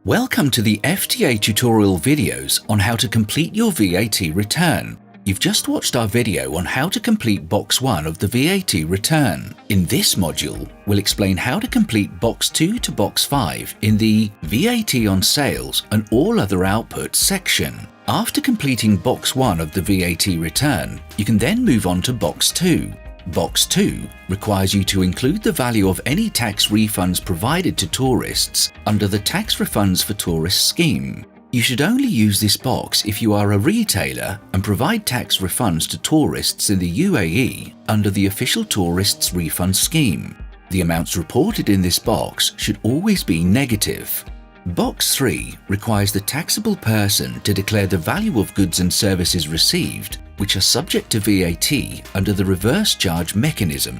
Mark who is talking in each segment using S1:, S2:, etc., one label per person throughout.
S1: Welcome to the FTA tutorial videos on how to complete your VAT return. You've just watched our video on how to complete Box 1 of the VAT return. In this module, we'll explain how to complete Box 2 to Box 5 in the VAT on Sales and All Other Outputs section. After completing Box 1 of the VAT return, you can then move on to Box 2. Box 2 requires you to include the value of any tax refunds provided to tourists under the Tax Refunds for Tourists scheme. You should only use this box if you are a retailer and provide tax refunds to tourists in the UAE under the Official Tourists Refund Scheme. The amounts reported in this box should always be negative. Box 3 requires the taxable person to declare the value of goods and services received which are subject to VAT under the reverse charge mechanism,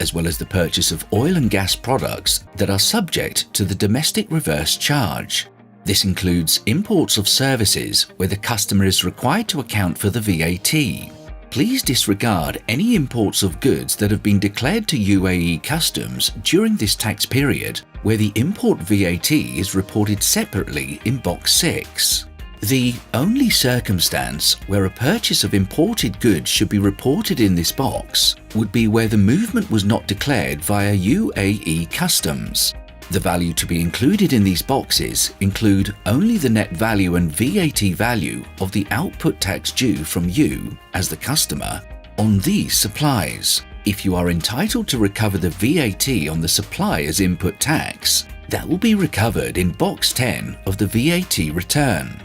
S1: as well as the purchase of oil and gas products that are subject to the domestic reverse charge. This includes imports of services where the customer is required to account for the VAT. Please disregard any imports of goods that have been declared to UAE customs during this tax period, where the import VAT is reported separately in Box 6. The only circumstance where a purchase of imported goods should be reported in this box would be where the movement was not declared via UAE customs. The value to be included in these boxes include only the net value and VAT value of the output tax due from you, as the customer, on these supplies. If you are entitled to recover the VAT on the supply as input tax, that will be recovered in Box 10 of the VAT return.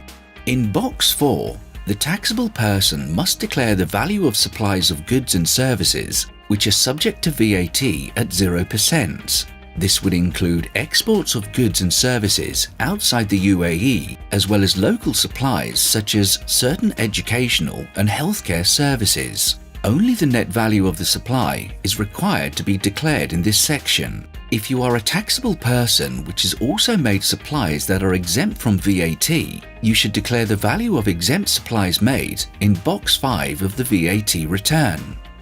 S1: In Box 4, the taxable person must declare the value of supplies of goods and services which are subject to VAT at 0%. This would include exports of goods and services outside the UAE, as well as local supplies such as certain educational and healthcare services. Only the net value of the supply is required to be declared in this section. If you are a taxable person which has also made supplies that are exempt from VAT, you should declare the value of exempt supplies made in Box 5 of the VAT return.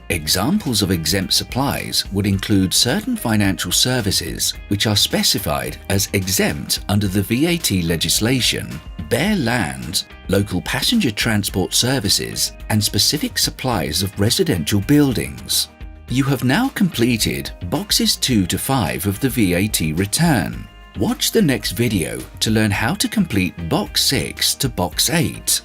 S1: Examples of exempt supplies would include certain financial services which are specified as exempt under the VAT legislation, bare land, local passenger transport services, and specific supplies of residential buildings. You have now completed Boxes 2 to 5 of the VAT return. Watch the next video to learn how to complete Box 6 to Box 8.